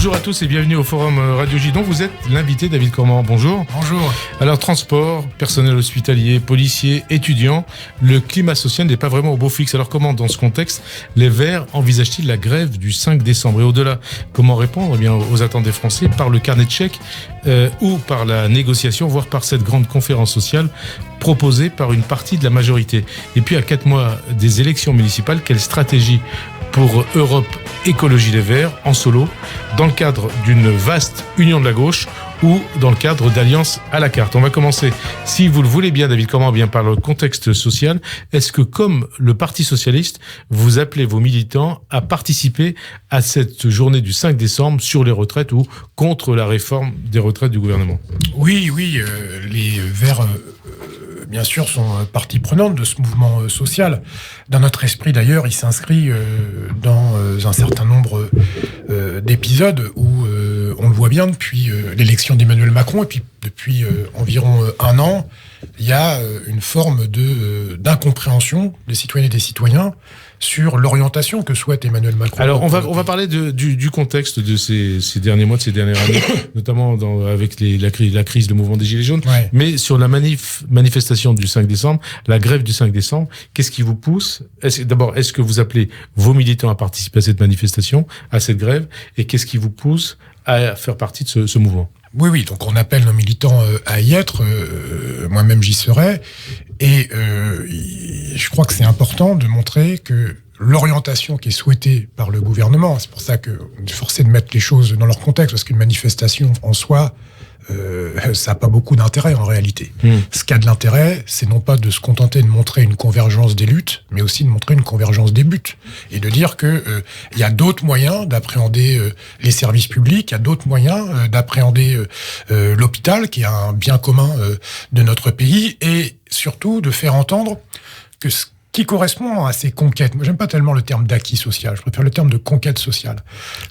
Bonjour à tous et bienvenue au Forum Radio Gidon. Vous êtes l'invité David Cormand. Bonjour. Bonjour. Alors, transport, personnel hospitalier, policiers, étudiants, le climat social n'est pas vraiment au beau fixe. Alors, comment, dans ce contexte, les Verts envisagent-ils la grève du 5 décembre? Et au-delà, comment répondre aux attentes des Français par le carnet de chèques ou par la négociation, voire par cette grande conférence sociale proposée par une partie de la majorité? Et puis, à 4 mois des élections municipales, quelle stratégie pour Europe Écologie Les Verts en solo, dans le cadre d'une vaste union de la gauche ou dans le cadre d'alliances à la carte? On va commencer, si vous le voulez bien, David Cormand, bien par le contexte social. Est-ce que, comme le Parti Socialiste, vous appelez vos militants à participer à cette journée du 5 décembre sur les retraites ou contre la réforme des retraites du gouvernement? Oui, les Verts, bien sûr, sont partie prenante de ce mouvement social. Dans notre esprit, d'ailleurs, il s'inscrit dans un certain nombre d'épisodes où on le voit bien depuis l'élection d'Emmanuel Macron, et puis depuis environ un an, il y a une forme d'incompréhension des citoyennes et des citoyens sur l'orientation que souhaite Emmanuel Macron. Alors, on va parler du contexte de ces derniers mois, de ces dernières années, notamment avec la crise, le mouvement des Gilets jaunes. Ouais. Mais sur la manifestation du 5 décembre, la grève du 5 décembre, qu'est-ce qui vous pousse? D'abord, est-ce que vous appelez vos militants à participer à cette manifestation, à cette grève? Et qu'est-ce qui vous pousse à faire partie de ce mouvement? Oui, donc on appelle nos militants à y être, moi-même j'y serai, et je crois que c'est important de montrer que l'orientation qui est souhaitée par le gouvernement, c'est pour ça qu'on est forcé de mettre les choses dans leur contexte, parce qu'une manifestation en soi, ça n'a pas beaucoup d'intérêt en réalité. Ce qui a de l'intérêt, c'est non pas de se contenter de montrer une convergence des luttes, mais aussi de montrer une convergence des buts. Et de dire que il y a d'autres moyens d'appréhender les services publics, il y a d'autres moyens d'appréhender l'hôpital, qui est un bien commun de notre pays, et surtout de faire entendre que ce qui correspond à ces conquêtes, moi j'aime pas tellement le terme d'acquis social, je préfère le terme de conquête sociale,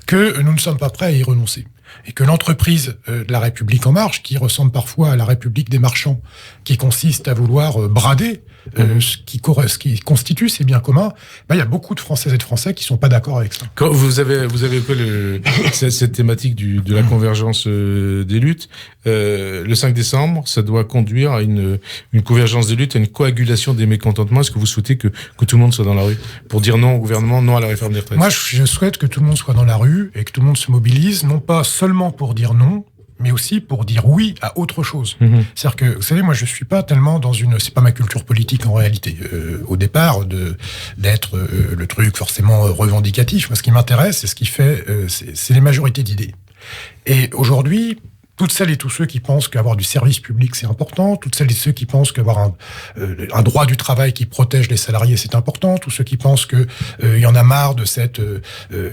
que nous ne sommes pas prêts à y renoncer. Et que l'entreprise de la République en marche, qui ressemble parfois à la République des marchands, qui consiste à vouloir brader ce qui constitue ces biens communs, il y a beaucoup de Françaises et de Français qui sont pas d'accord avec ça. Quand vous avez quoi cette thématique de la convergence des luttes, le 5 décembre, ça doit conduire à une convergence des luttes, à une coagulation des mécontentements. Est-ce que vous souhaitez que tout le monde soit dans la rue pour dire non au gouvernement, non à la réforme des retraites? Moi, je souhaite que tout le monde soit dans la rue et que tout le monde se mobilise, non pas seulement pour dire non, mais aussi pour dire oui à autre chose. C'est-à-dire que, vous savez, moi, je suis pas tellement dans c'est pas ma culture politique en réalité. Au départ, d'être le truc forcément revendicatif. Moi, ce qui m'intéresse, c'est ce qui fait, c'est les majorités d'idées. Et aujourd'hui, toutes celles et tous ceux qui pensent qu'avoir du service public, c'est important. Toutes celles et ceux qui pensent qu'avoir un droit du travail qui protège les salariés, c'est important. Tous ceux qui pensent que y en a marre de cette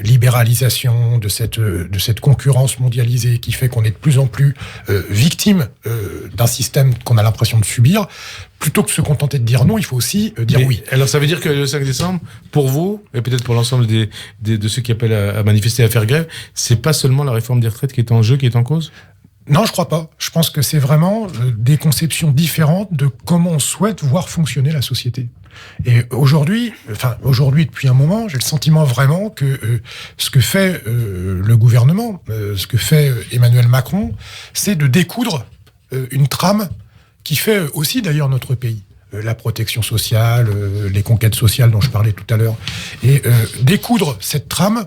libéralisation, de cette concurrence mondialisée qui fait qu'on est de plus en plus victime d'un système qu'on a l'impression de subir. Plutôt que de se contenter de dire non, il faut aussi dire oui. Alors ça veut dire que le 5 décembre, pour vous, et peut-être pour l'ensemble de ceux qui appellent à manifester, à faire grève, c'est pas seulement la réforme des retraites qui est en jeu, qui est en cause? Non, je crois pas. Je pense que c'est vraiment des conceptions différentes de comment on souhaite voir fonctionner la société. Et aujourd'hui, depuis un moment, j'ai le sentiment vraiment que ce que fait le gouvernement, ce que fait Emmanuel Macron, c'est de découdre une trame qui fait aussi d'ailleurs notre pays. La protection sociale, les conquêtes sociales dont je parlais tout à l'heure. Et découdre cette trame,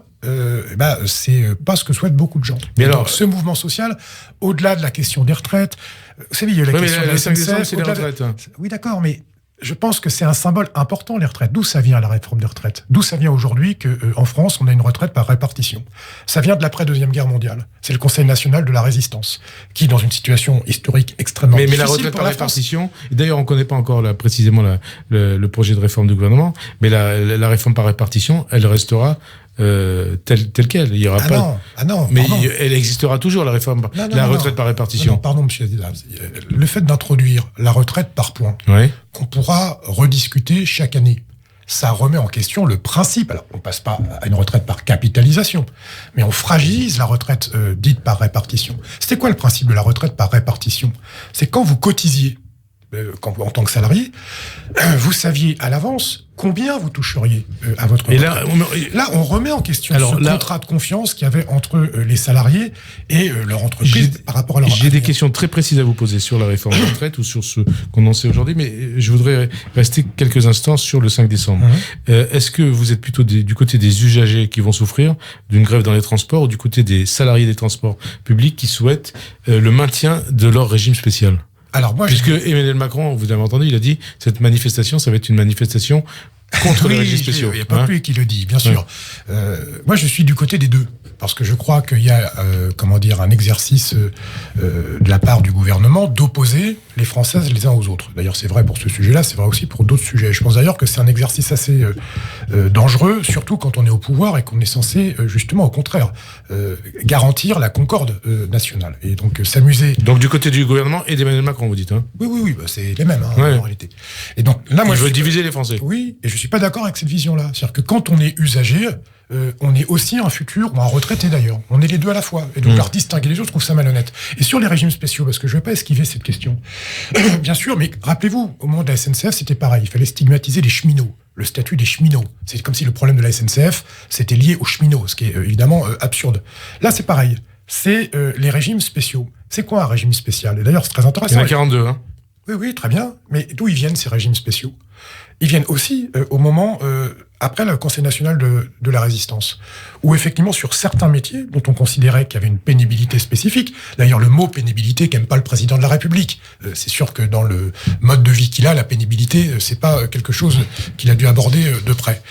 c'est pas ce que souhaitent beaucoup de gens. Mais alors, donc, ce mouvement social, au-delà de la question des retraites, vous savez, il y a la question de la SNCF, c'est les retraites. Oui, d'accord, mais je pense que c'est un symbole important, les retraites. D'où ça vient, la réforme des retraites? D'où ça vient aujourd'hui qu'en France, on a une retraite par répartition? Ça vient de l'après-Deuxième Guerre mondiale. C'est le Conseil national de la résistance, qui, dans une situation historique extrêmement difficile... Mais la retraite par répartition, d'ailleurs, on ne connaît pas encore précisément le projet de réforme du gouvernement, mais la réforme par répartition, elle restera... telle quelle. Il y aura non. Mais elle existera toujours, la réforme, retraite par répartition. Non, pardon, monsieur Adidaz. Le fait d'introduire la retraite par points, qu'on pourra rediscuter chaque année, ça remet en question le principe. Alors, on ne passe pas à une retraite par capitalisation, mais on fragilise la retraite dite par répartition. C'était quoi le principe de la retraite par répartition? C'est quand vous cotisiez en tant que salarié, vous saviez à l'avance combien vous toucheriez à votre Et retraite. Là, on remet en question contrat de confiance qu'il y avait entre les salariés et leur entreprise par rapport à leur... J'ai des questions très précises à vous poser sur la réforme de retraite ou sur ce qu'on en sait aujourd'hui, mais je voudrais rester quelques instants sur le 5 décembre. Est-ce que vous êtes plutôt du côté des usagers qui vont souffrir d'une grève dans les transports ou du côté des salariés des transports publics qui souhaitent le maintien de leur régime spécial ? Alors moi, puisque Emmanuel Macron, vous avez entendu, il a dit cette manifestation, ça va être une manifestation contre les régimes spéciaux. Il n'y a pas que lui qui le dit, bien sûr. Moi, je suis du côté des deux. Parce que je crois qu'il y a, un exercice de la part du gouvernement d'opposer les Françaises les uns aux autres. D'ailleurs, c'est vrai pour ce sujet-là, c'est vrai aussi pour d'autres sujets. Je pense d'ailleurs que c'est un exercice assez dangereux, surtout quand on est au pouvoir et qu'on est censé, justement, au contraire, garantir la concorde nationale. Et donc, s'amuser... Donc, du côté du gouvernement et d'Emmanuel Macron, vous dites, hein ? Oui, c'est les mêmes, en réalité. Et donc, là, moi, je veux diviser les Français. Oui, et je suis pas d'accord avec cette vision-là. C'est-à-dire que quand on est usager... on est aussi un futur ou un retraité d'ailleurs. On est les deux à la fois. Et donc, distinguer les autres, je trouve ça malhonnête. Et sur les régimes spéciaux, parce que je ne vais pas esquiver cette question. Bien sûr, mais rappelez-vous, au moment de la SNCF, c'était pareil. Il fallait stigmatiser les cheminots, le statut des cheminots. C'est comme si le problème de la SNCF, c'était lié aux cheminots, ce qui est évidemment absurde. Là, c'est pareil. C'est les régimes spéciaux. C'est quoi un régime spécial ? Et d'ailleurs, c'est très intéressant. Il y en a 42, hein ? Oui, très bien. Mais d'où ils viennent, ces régimes spéciaux ? Ils viennent aussi au moment... après le Conseil national de la résistance, où effectivement sur certains métiers dont on considérait qu'il y avait une pénibilité spécifique, d'ailleurs le mot pénibilité qu'aime pas le président de la République, c'est sûr que dans le mode de vie qu'il a, la pénibilité, c'est pas quelque chose qu'il a dû aborder de près.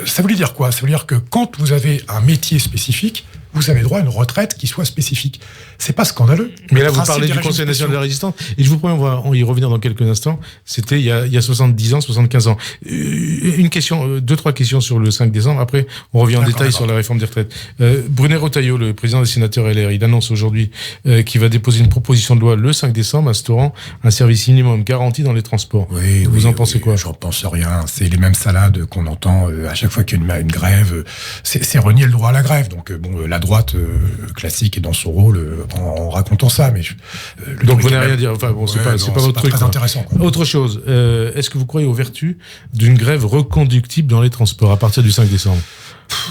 Ça voulait dire quoi ? Ça veut dire que quand vous avez un métier spécifique, vous avez droit à une retraite qui soit spécifique. C'est pas scandaleux. Mais là, vous parlez du Conseil national de la résistance, et je vous promets, on va y revenir dans quelques instants. C'était il y a 70 ans, 75 ans. Une question, deux, trois questions sur le 5 décembre. Après, on revient en détail sur la réforme des retraites. Brunet Retailleau, le président des sénateurs LR, il annonce aujourd'hui qu'il va déposer une proposition de loi le 5 décembre instaurant un service minimum garanti dans les transports. Vous en pensez quoi ? J'en pense rien. C'est les mêmes salades qu'on entend à chaque fois qu'il y a une grève. C'est renier le droit à la grève. Donc, la droite classique est dans son rôle en racontant ça. Mais donc, vous n'avez rien à dire. Enfin, bon, c'est pas votre truc. C'est très intéressant. Quoi. Autre chose. Est-ce que vous croyez aux vertus d'une grève reconductible dans les transports à partir du 5 décembre ?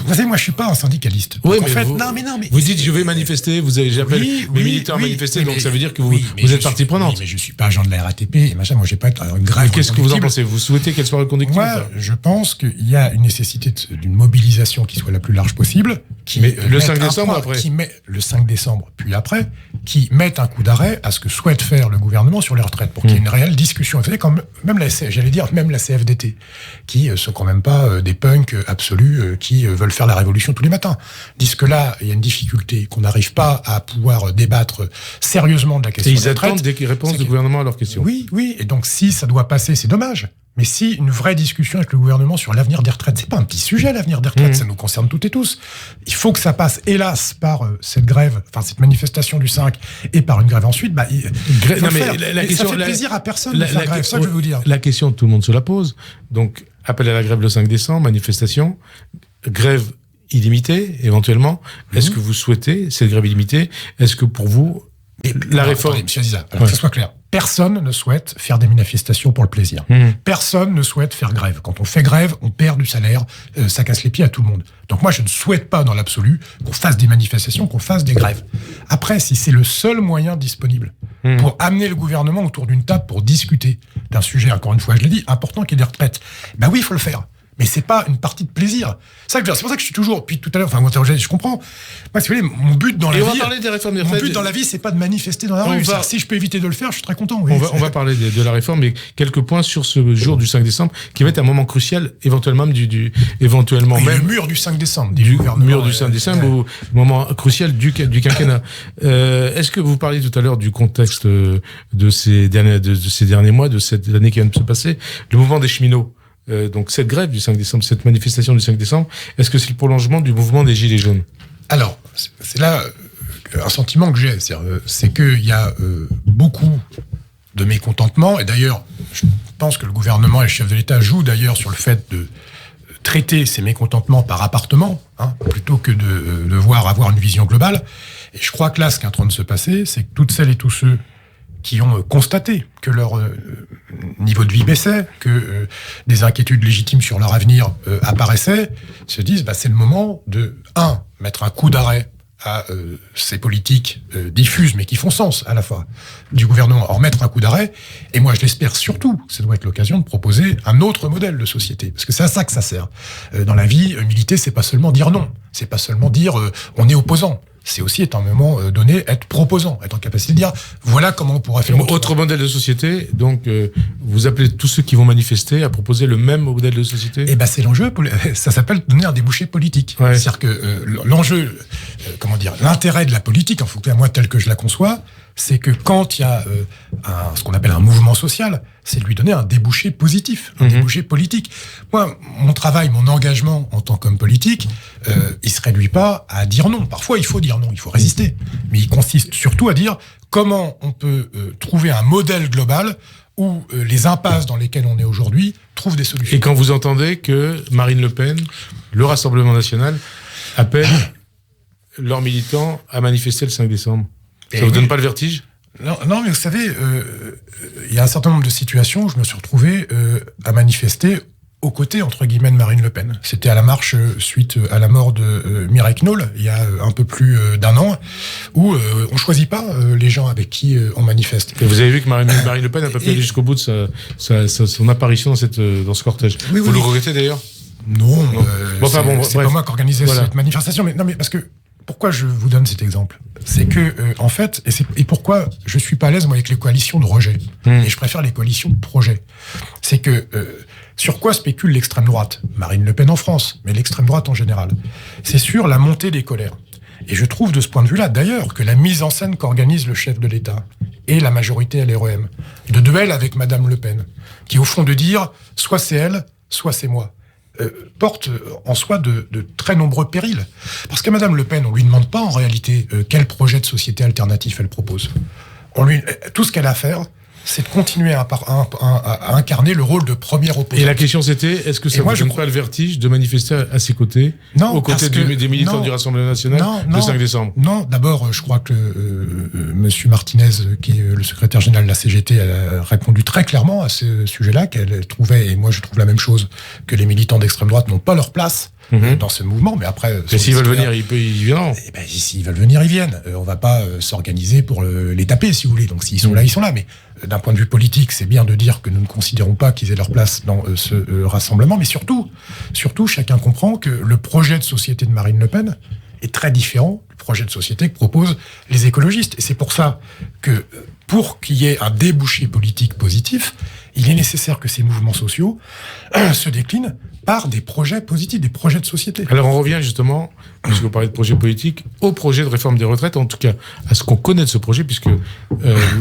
Vous savez, moi, je suis pas un syndicaliste. Oui, en fait, vous dites, je vais manifester, j'appelle mes militants à manifester, donc ça veut dire que vous êtes partie prenante. Oui, mais je suis pas agent de la RATP, et machin, moi, j'ai pas une grève. Qu'est-ce que vous en pensez ? Vous souhaitez qu'elle soit reconductible ? Moi, je pense qu'il y a une nécessité d'une mobilisation qui soit la plus large possible. Mais le 5 décembre après ? Le 5 décembre, puis après, qui mette un coup d'arrêt à ce que souhaite faire le gouvernement sur les retraites, pour qu'il y ait une réelle discussion. Vous savez, même la CFDT, qui sont quand même pas des punks absolus, qui veulent faire la révolution tous les matins, disent que là, il y a une difficulté, qu'on n'arrive pas à pouvoir débattre sérieusement de la question des retraites. Et ils attendent des réponses du gouvernement à leurs questions. Oui, et donc si ça doit passer, c'est dommage. Mais si une vraie discussion avec le gouvernement sur l'avenir des retraites, c'est pas un petit sujet, l'avenir des retraites, ça nous concerne toutes et tous. Il faut que ça passe, hélas, par cette grève, enfin cette manifestation du 5, et par une grève ensuite. La question, ça fait plaisir à personne de faire grève, ça que je veux vous dire. La question, tout le monde se la pose. Donc, appel à la grève le 5 décembre, manifestation, grève illimitée, éventuellement. Est-ce que vous souhaitez cette grève illimitée ? Est-ce que pour vous, la réforme... Attendez, monsieur Aziza, que ça soit clair. Personne ne souhaite faire des manifestations pour le plaisir. Personne ne souhaite faire grève. Quand on fait grève, on perd du salaire, ça casse les pieds à tout le monde. Donc moi, je ne souhaite pas dans l'absolu qu'on fasse des manifestations, qu'on fasse des grèves. Après, si c'est le seul moyen disponible pour amener le gouvernement autour d'une table pour discuter d'un sujet, encore une fois, je l'ai dit, important qui est des retraites, ben oui, il faut le faire. Mais c'est pas une partie de plaisir. C'est pour ça que je suis toujours, puis tout à l'heure, enfin, je comprends. Moi, si vous voulez, mon but dans la vie. On va parler des réformes des retraites. Mon but dans la vie, c'est pas de manifester dans la rue. Si je peux éviter de le faire, je suis très content. Oui. On va parler de la réforme, mais quelques points sur ce jour du 5 décembre, qui va être un moment crucial, éventuellement même le mur du 5 décembre. Du mur du 5 décembre, ou moment crucial du quinquennat. Est-ce que vous parliez tout à l'heure du contexte de ces derniers mois, de cette année qui vient de se passer, le mouvement des cheminots? Donc cette grève du 5 décembre, cette manifestation du 5 décembre, est-ce que c'est le prolongement du mouvement des Gilets jaunes ? Alors, c'est là un sentiment que j'ai, c'est qu'il y a beaucoup de mécontentement, et d'ailleurs, je pense que le gouvernement et le chef de l'État jouent d'ailleurs sur le fait de traiter ces mécontentements par appartement, plutôt que de devoir avoir une vision globale. Et je crois que là, ce qui est en train de se passer, c'est que toutes celles et tous ceux qui ont constaté que leur niveau de vie baissait, que des inquiétudes légitimes sur leur avenir apparaissaient, se disent c'est le moment de, mettre un coup d'arrêt à ces politiques diffuses, mais qui font sens à la fois, du gouvernement, en remettre un coup d'arrêt. Et moi, je l'espère surtout, ça doit être l'occasion de proposer un autre modèle de société. Parce que c'est à ça que ça sert. Dans la vie, militer, c'est pas seulement dire non. C'est pas seulement dire on est opposant. C'est aussi, à un moment donné, être proposant, être en capacité de dire voilà comment on pourrait faire autre modèle de société. Donc, vous appelez tous ceux qui vont manifester à proposer le même modèle de société. Et c'est l'enjeu. Ça s'appelle donner un débouché politique. Ouais. C'est-à-dire que l'enjeu, l'intérêt de la politique, en tout cas moi tel que je la conçois, c'est que quand il y a ce qu'on appelle un mouvement social, c'est de lui donner un débouché positif, un débouché politique. Moi, mon travail, mon engagement en tant qu'homme politique, il se réduit pas à dire non. Parfois, il faut dire non, il faut résister. Mais il consiste surtout à dire comment on peut trouver un modèle global où les impasses dans lesquelles on est aujourd'hui trouvent des solutions. Et quand vous entendez que Marine Le Pen, le Rassemblement national, appelle leurs militants à manifester le 5 décembre, ça vous donne pas le vertige ? Non, mais vous savez, il y a un certain nombre de situations où je me suis retrouvé à manifester aux côtés, entre guillemets, de Marine Le Pen. C'était à la marche suite à la mort de Mireille Knoll, il y a un peu plus d'1 an, où on choisit pas les gens avec qui on manifeste. Et vous avez vu que Marine Le Pen n'a pas pu aller jusqu'au bout de son apparition dans ce cortège. Oui, vous le regrettez d'ailleurs ? Non. C'est pas moi qui organisais cette manifestation, mais non, mais parce que pourquoi je vous donne cet exemple ? C'est que, en fait, et pourquoi je suis pas à l'aise, moi, avec les coalitions de rejet. Et je préfère les coalitions de projet. C'est que, sur quoi spécule l'extrême droite ? Marine Le Pen en France, mais l'extrême droite en général. C'est sur la montée des colères. Et je trouve de ce point de vue-là, d'ailleurs, que la mise en scène qu'organise le chef de l'État et la majorité LREM, de duel avec Madame Le Pen, qui au fond de dire, soit c'est elle, soit c'est moi, porte en soi de très nombreux périls. Parce qu'à Madame Le Pen, on lui demande pas en réalité quel projet de société alternatif elle propose. Tout ce qu'elle a à faire, c'est de continuer à incarner le rôle de première opposante. Et la question c'était, est-ce que ça vous donne pas le vertige de manifester à ses côtés, aux côtés des militants du Rassemblement national, le 5 décembre ? Non, d'abord, je crois que Monsieur Martinez, qui est le secrétaire général de la CGT, a répondu très clairement à ce sujet-là, qu'elle trouvait, et moi je trouve la même chose, que les militants d'extrême droite n'ont pas leur place dans ce mouvement, mais après... Et s'ils veulent venir, ils viennent. S'ils veulent venir, ils viennent. On va pas s'organiser pour les taper, si vous voulez. Donc s'ils sont là, ils sont là. Mais d'un point de vue politique, c'est bien de dire que nous ne considérons pas qu'ils aient leur place dans ce rassemblement. Mais surtout, chacun comprend que le projet de société de Marine Le Pen est très différent du projet de société que proposent les écologistes. Et c'est pour ça que, pour qu'il y ait un débouché politique positif, il est nécessaire que ces mouvements sociaux se déclinent par des projets positifs, des projets de société. Alors on revient justement, puisque vous parlez de projet politique, au projet de réforme des retraites, en tout cas à ce qu'on connaît de ce projet, puisque,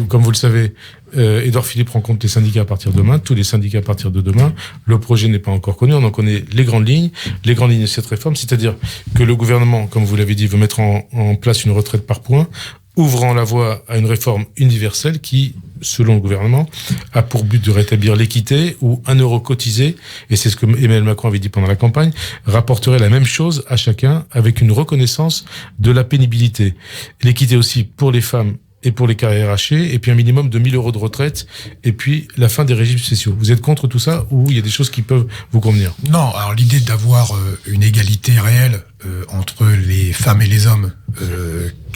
comme vous le savez, Édouard Philippe rencontre les syndicats à partir de demain, tous les syndicats à partir de demain. Le projet n'est pas encore connu, on en connaît les grandes lignes de cette réforme, c'est-à-dire que le gouvernement, comme vous l'avez dit, veut mettre en place une retraite par points, ouvrant la voie à une réforme universelle qui, selon le gouvernement, a pour but de rétablir l'équité où 1 euro cotisé, et c'est ce que Emmanuel Macron avait dit pendant la campagne, rapporterait la même chose à chacun avec une reconnaissance de la pénibilité. L'équité aussi pour les femmes et pour les carrières hachées, et puis un minimum de 1 000 euros de retraite, et puis la fin des régimes spéciaux. Vous êtes contre tout ça, ou il y a des choses qui peuvent vous convenir ? Non, alors l'idée d'avoir une égalité réelle entre les femmes et les hommes,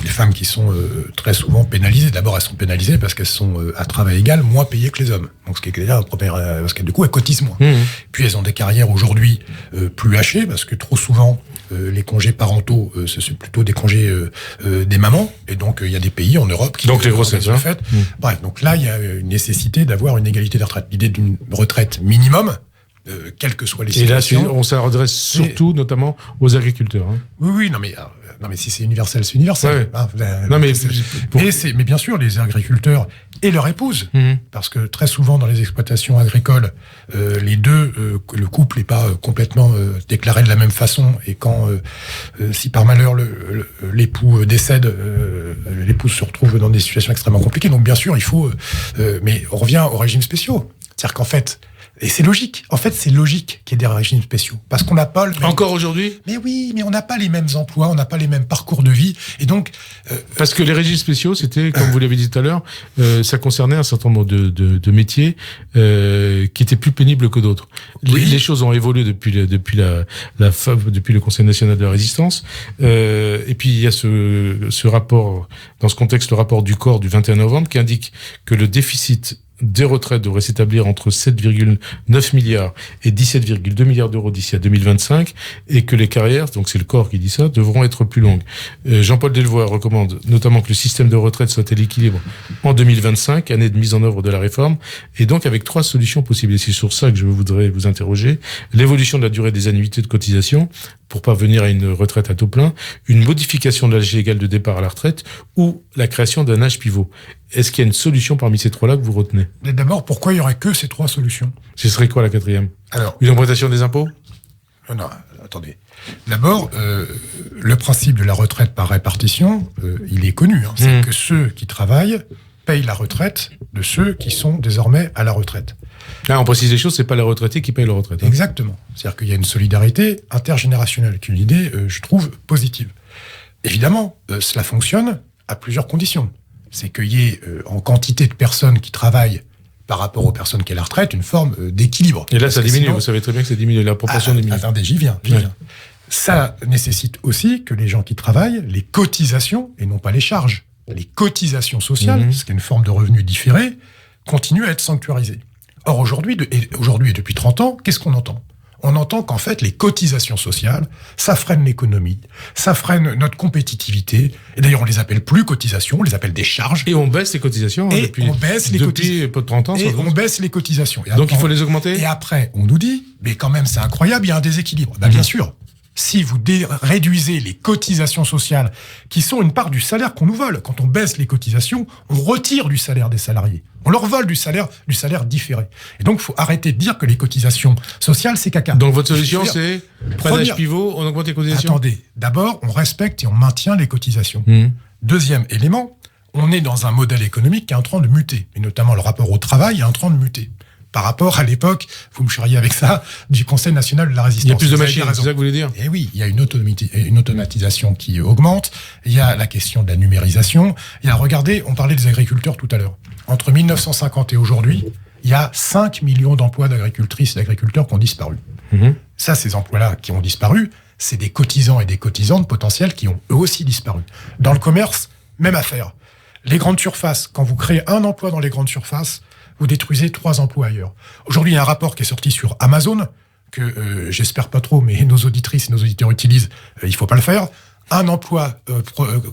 les femmes qui sont très souvent pénalisées. D'abord, elles sont pénalisées parce qu'elles sont à travail égal moins payées que les hommes. Donc, ce qui est clair, parce que du coup, elles cotisent moins. Puis, elles ont des carrières aujourd'hui plus hachées parce que trop souvent, les congés parentaux, ce sont plutôt des congés des mamans. Et donc, il y a des pays en Europe qui... Donc, les grossesses, hein. Bref, donc là, il y a une nécessité d'avoir une égalité de retraite. L'idée d'une retraite minimum, quelles que soient les situations. Et là, on s'adresse surtout, notamment, aux agriculteurs. Hein. Oui, non, mais si c'est universel, c'est universel. Ouais. Hein, mais bien sûr, les agriculteurs et leur épouse, parce que très souvent dans les exploitations agricoles, les deux, le couple n'est pas complètement déclaré de la même façon, et quand, si par malheur l'époux décède, l'épouse se retrouve dans des situations extrêmement compliquées. Donc bien sûr, il faut... mais on revient aux régimes spéciaux. C'est-à-dire qu'en fait, Et c'est logique. En fait, c'est logique qu'il y ait des régimes spéciaux. Parce qu'on n'a pas le même... Encore aujourd'hui ? Mais oui, mais on n'a pas les mêmes emplois, on n'a pas les mêmes parcours de vie. Et donc... Parce que les régimes spéciaux, c'était, comme vous l'avez dit tout à l'heure, ça concernait un certain nombre de métiers qui étaient plus pénibles que d'autres. Oui. Les choses ont évolué depuis le Conseil national de la résistance. Et puis, il y a ce rapport, dans ce contexte, le rapport du corps du 21 novembre, qui indique que le déficit des retraites devraient s'établir entre 7,9 milliards et 17,2 milliards d'euros d'ici à 2025 et que les carrières, donc c'est le corps qui dit ça, devront être plus longues. Jean-Paul Delevoye recommande notamment que le système de retraite soit à l'équilibre en 2025, année de mise en œuvre de la réforme, et donc avec 3 solutions possibles. Et c'est sur ça que je voudrais vous interroger. L'évolution de la durée des annuités de cotisation pour parvenir à une retraite à taux plein, une modification de l'âge légal de départ à la retraite ou la création d'un âge pivot. Est-ce qu'il y a une solution parmi ces 3-là que vous retenez ? Mais d'abord, pourquoi il n'y aurait que ces 3 solutions ? Ce serait quoi la 4e ? Alors, une augmentation des impôts ? Non, attendez. D'abord, le principe de la retraite par répartition, il est connu. C'est que ceux qui travaillent payent la retraite de ceux qui sont désormais à la retraite. Là, on précise les choses, c'est pas les retraités qui payent leur retraite. Exactement. C'est-à-dire qu'il y a une solidarité intergénérationnelle, qui est une idée, je trouve, positive. Évidemment, cela fonctionne à plusieurs conditions. C'est qu'il y ait, en quantité de personnes qui travaillent par rapport aux personnes qui ont la retraite, une forme d'équilibre. Et là, ça diminue, vous savez très bien que ça diminue, la proportion diminue. Attendez, j'y viens. Ça nécessite aussi que les gens qui travaillent, les cotisations, et non pas les charges, les cotisations sociales, ce qui est une forme de revenu différé, continuent à être sanctuarisées. Or, aujourd'hui et depuis 30 ans, qu'est-ce qu'on entend ? On entend qu'en fait, les cotisations sociales, ça freine l'économie, ça freine notre compétitivité. Et d'ailleurs, on les appelle plus cotisations, on les appelle des charges. Et on baisse les cotisations depuis, on baisse les depuis 30 ans. Et on baisse les cotisations. Et donc, il faut les augmenter ? Et après, on nous dit, mais quand même, c'est incroyable, il y a un déséquilibre. Bien sûr. Si vous réduisez les cotisations sociales, qui sont une part du salaire qu'on nous vole, quand on baisse les cotisations, on retire du salaire des salariés. On leur vole du salaire différé. Et donc, il faut arrêter de dire que les cotisations sociales, c'est caca. Donc, votre solution, c'est pas d'âge pivot, on augmente les cotisations ? Attendez, d'abord, on respecte et on maintient les cotisations. Deuxième élément, on est dans un modèle économique qui est en train de muter, et notamment le rapport au travail est en train de muter. Par rapport à l'époque, vous me charriez avec ça, du Conseil national de la résistance. Il y a plus de machines, c'est ça que vous voulez dire ? Et oui, il y a une automatisation qui augmente, il y a la question de la numérisation, il y a, regardez, on parlait des agriculteurs tout à l'heure. Entre 1950 et aujourd'hui, il y a 5 millions d'emplois d'agricultrices et d'agriculteurs qui ont disparu. Ça, ces emplois-là qui ont disparu, c'est des cotisants et des cotisantes potentiels qui ont eux aussi disparu. Dans le commerce, même affaire. Les grandes surfaces, quand vous créez un emploi dans les grandes surfaces, vous détruisez 3 emplois ailleurs. Aujourd'hui, il y a un rapport qui est sorti sur Amazon, que j'espère pas trop, mais nos auditrices et nos auditeurs utilisent, il faut pas le faire. Un emploi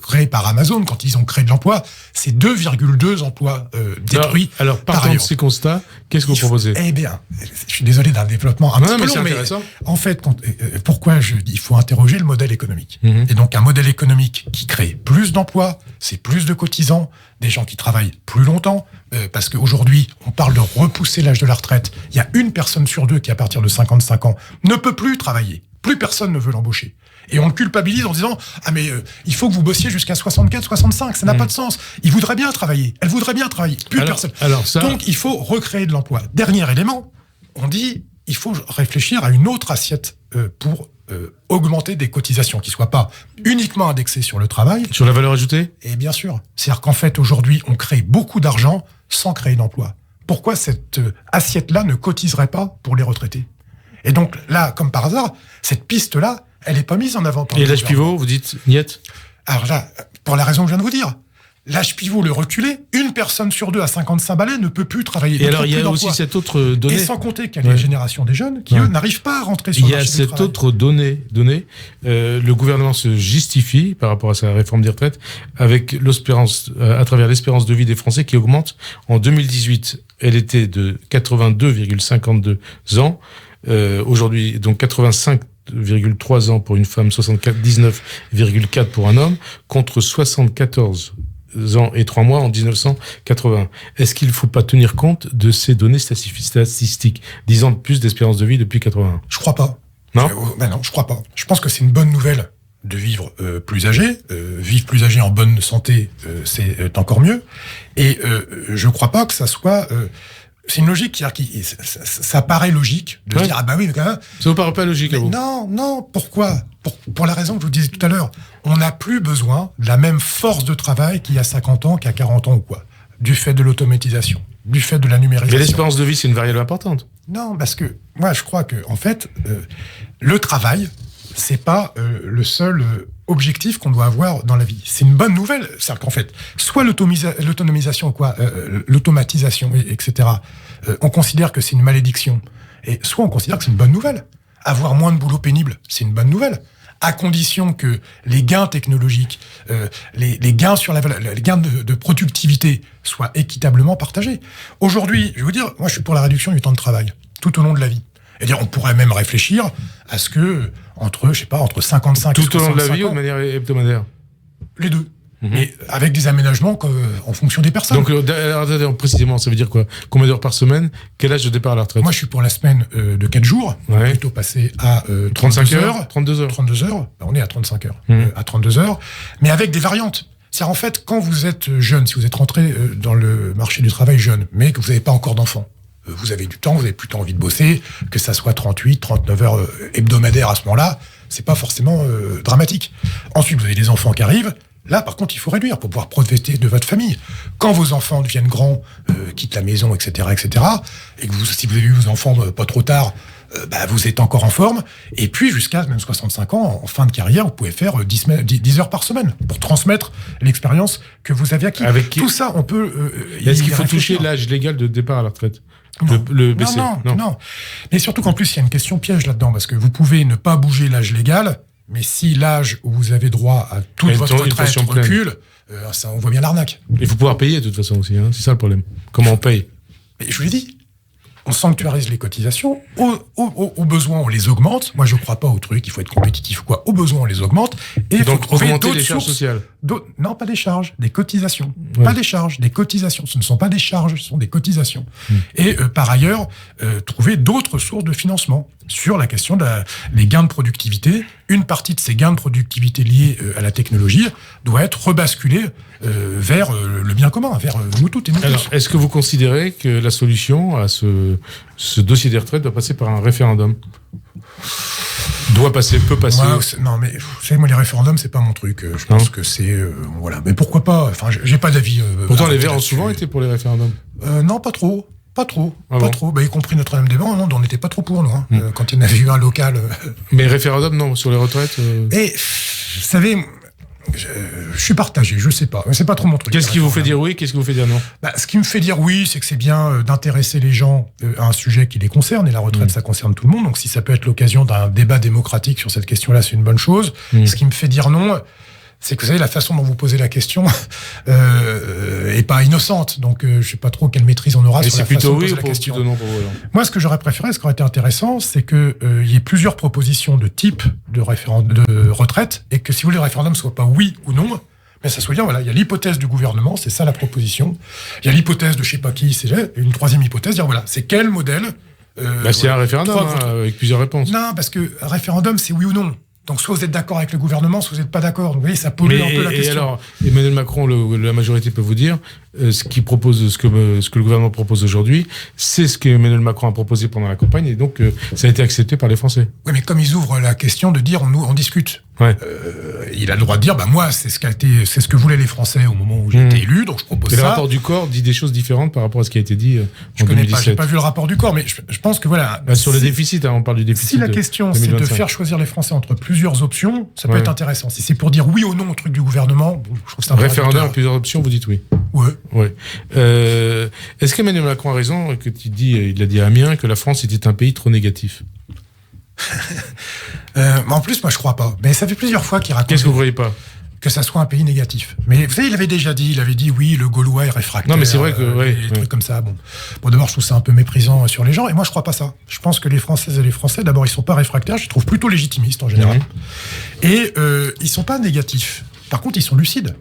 créé par Amazon, quand ils ont créé de l'emploi, c'est 2,2 emplois détruits. Alors, partant de ces constats, qu'est-ce que vous proposez ? Eh bien, je suis désolé d'un développement un petit peu long, mais en fait, pourquoi je dis il faut interroger le modèle économique. Et donc, un modèle économique qui crée plus d'emplois, c'est plus de cotisants, des gens qui travaillent plus longtemps, parce qu'aujourd'hui, on parle de repousser l'âge de la retraite. Il y a 1 personne sur 2 qui, à partir de 55 ans, ne peut plus travailler. Plus personne ne veut l'embaucher. Et on le culpabilise en disant « Ah mais il faut que vous bossiez jusqu'à 64, 65, ça n'a pas de sens. Il voudrait bien travailler. Elle voudrait bien travailler. Plus personne. » Donc il faut recréer de l'emploi. Dernier élément, on dit il faut réfléchir à une autre assiette pour augmenter des cotisations qui ne soient pas uniquement indexées sur le travail. Sur la valeur ajoutée ? Et bien sûr. C'est-à-dire qu'en fait, aujourd'hui, on crée beaucoup d'argent sans créer d'emploi. Pourquoi cette assiette-là ne cotiserait pas pour les retraités ? Et donc là, comme par hasard, cette piste-là, elle n'est pas mise en avant. Et l'âge pivot, vous dites niet ? Alors là, pour la raison que je viens de vous dire, l'âge pivot, le reculé, 1 personne sur 2 à 55 balais ne peut plus travailler. Et alors, il y a aussi cette autre donnée. Et sans compter qu'il y a les générations des jeunes qui, eux, n'arrivent pas à rentrer sur le marché du travail. Il y a cette autre donnée. Le gouvernement se justifie par rapport à sa réforme des retraites avec à travers l'espérance de vie des Français qui augmente. En 2018, elle était de 82,52 ans. Aujourd'hui, donc 85,3 ans pour une femme, 19,4 pour un homme, contre 74 ans et 3 mois en 1980. Est-ce qu'il ne faut pas tenir compte de ces données statistiques, 10 ans de plus d'espérance de vie depuis 81 ? Je crois pas. Non ? Non, je crois pas. Je pense que c'est une bonne nouvelle de vivre plus âgé. Vivre plus âgé en bonne santé, c'est encore mieux. Et je crois pas que ça soit C'est une logique ça paraît logique de se dire ah bah oui mais quand même. Ça vous paraît pas logique à vous? Non, pourquoi? Pour la raison que je vous disais tout à l'heure, on n'a plus besoin de la même force de travail qu'il y a 50 ans, qu'il y a 40 ans ou quoi, du fait de l'automatisation, du fait de la numérisation. Mais l'espérance de vie, c'est une variable importante. Non, parce que moi je crois que en fait le travail c'est pas le seul objectif qu'on doit avoir dans la vie. C'est une bonne nouvelle. C'est-à-dire qu'en fait, soit l'autonomisation, l'automatisation, etc., on considère que c'est une malédiction, et soit on considère que c'est une bonne nouvelle. Avoir moins de boulot pénible, c'est une bonne nouvelle, à condition que les gains technologiques, les gains sur les gains de productivité soient équitablement partagés. Aujourd'hui, je vais vous dire, moi je suis pour la réduction du temps de travail, tout au long de la vie. C'est-à-dire, on pourrait même réfléchir à ce que, entre 55 et 65 ans... Tout au long de la vie ou de manière hebdomadaire? Les deux. Mais avec des aménagements en fonction des personnes. Donc, précisément, ça veut dire quoi? Combien d'heures par semaine? Quel âge de départ à la retraite? Moi, je suis pour la semaine de 4 jours, plutôt passer à 35 heures. 32 heures. 32 heures. On est à 35 heures. À 32 heures. Mais avec des variantes. C'est en fait, quand vous êtes jeune, si vous êtes rentré dans le marché du travail jeune, mais que vous n'avez pas encore d'enfants, vous avez du temps, vous avez plutôt envie de bosser, que ça soit 38, 39 heures hebdomadaires à ce moment-là, c'est pas forcément dramatique. Ensuite, vous avez des enfants qui arrivent. Là, par contre, il faut réduire pour pouvoir profiter de votre famille. Quand vos enfants deviennent grands, quittent la maison, etc., et que si vous avez eu vos enfants pas trop tard, vous êtes encore en forme. Et puis, jusqu'à même 65 ans, en fin de carrière, vous pouvez faire 10 heures par semaine pour transmettre l'expérience que vous avez acquis. Tout ça, on peut... Est-ce qu'il faut toucher l'âge légal de départ à la retraite? Le baisser? Non. Mais surtout qu'en plus, il y a une question piège là-dedans, parce que vous pouvez ne pas bouger l'âge légal, mais si l'âge où vous avez droit à toute votre retraite recule, ça, on voit bien l'arnaque. Il faut pouvoir payer de toute façon aussi, c'est ça le problème. Comment on paye? Mais je vous l'ai dit, on sanctuarise les cotisations, au besoin on les augmente. Moi je crois pas au truc, il faut être compétitif ou quoi. Au besoin on les augmente, et il faut trouver d'autres les charges sources sociales. Non, pas des charges, des cotisations. Pas des charges, des cotisations. Ce ne sont pas des charges, ce sont des cotisations. Et par ailleurs, trouver d'autres sources de financement sur la question des gains de productivité. Une partie de ces gains de productivité liés à la technologie doit être rebasculée vers le bien commun, vers nous toutes et nous tous. Alors, est-ce que vous considérez que la solution à ce dossier des retraites doit passer par un référendum? Peut passer. Non, mais vous savez, moi, les référendums, c'est pas mon truc. Je pense que c'est voilà. Mais pourquoi pas? Enfin, j'ai pas d'avis. Pourtant, les Verts ont souvent été pour les référendums. Non, pas trop. Pas trop. Y compris Notre-Dame-des-Bains, on n'était pas trop pour, nous. Quand il y en avait eu un local. Mais référendum, non, sur les retraites. Et vous savez, je suis partagé. Je sais pas. C'est pas trop mon truc. Qu'est-ce qui vous fait dire oui? Qu'est-ce qui vous fait dire non? Ce qui me fait dire oui, c'est que c'est bien d'intéresser les gens à un sujet qui les concerne. Et la retraite, ça concerne tout le monde. Donc, si ça peut être l'occasion d'un débat démocratique sur cette question-là, c'est une bonne chose. Ce qui me fait dire non, c'est que vous savez, la façon dont vous posez la question est pas innocente. Donc, je sais pas trop quelle maîtrise on aura sur la façon de poser la question. Non pour vous, Moi, ce que j'aurais préféré, ce qui aurait été intéressant, c'est que y ait plusieurs propositions de type de retraite, et que si vous voulez, le référendum soit pas oui ou non, mais ça soit bien, voilà, il y a l'hypothèse du gouvernement, c'est ça la proposition. Il y a l'hypothèse de je sais pas qui, c'est une troisième hypothèse, dire voilà, c'est quel modèle. C'est un référendum avec plusieurs réponses. Non, parce que un référendum, c'est oui ou non. Donc, soit vous êtes d'accord avec le gouvernement, soit vous n'êtes pas d'accord. Donc, vous voyez, ça pollue un peu la question. Et alors, Emmanuel Macron, la majorité peut vous dire, ce que le gouvernement propose aujourd'hui, c'est ce qu'Emmanuel Macron a proposé pendant la campagne, et donc ça a été accepté par les Français. Oui, mais comme ils ouvrent la question de dire, on discute. Ouais. Il a le droit de dire, moi, c'est ce que voulaient les Français au moment où j'ai été élu, donc je propose ça. Le rapport du corps dit des choses différentes par rapport à ce qui a été dit en 2017. J'ai pas vu le rapport du corps, mais je pense que voilà. Sur le déficit, on parle du déficit. Si la question c'est de faire choisir les Français entre plusieurs options, ça peut être intéressant. Si c'est pour dire oui ou non au truc du gouvernement, je trouve que c'est un référendum à plusieurs options, vous dites oui. Ouais. Est-ce qu'Emmanuel Macron a raison que il l'a dit à Amiens, que la France était un pays trop négatif? En plus, moi, je crois pas. Mais ça fait plusieurs fois qu'il raconte. Qu'est-ce que vous croyez pas? Que ça soit un pays négatif. Mais vous savez, il avait dit, oui, le Gaulois est réfractaire. Non, mais c'est vrai que... des trucs comme ça. Bon, d'abord, je trouve ça un peu méprisant sur les gens, et moi, je crois pas ça. Je pense que les Françaises et les Français, d'abord, ils sont pas réfractaires, je les trouve plutôt légitimistes, en général. Et ils sont pas négatifs. Par contre, ils sont lucides.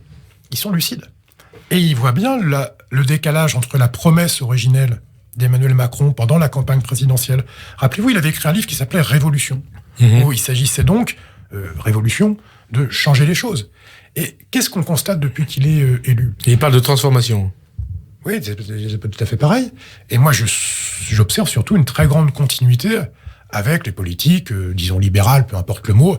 Et ils voient bien le décalage entre la promesse originelle d'Emmanuel Macron pendant la campagne présidentielle. Rappelez-vous, il avait écrit un livre qui s'appelait Révolution, où il s'agissait donc, Révolution, de changer les choses. Et qu'est-ce qu'on constate depuis qu'il est élu? Et il parle de transformation. Oui, c'est pas tout à fait pareil. Et moi, j'observe surtout une très grande continuité avec les politiques, disons libérales, peu importe le mot,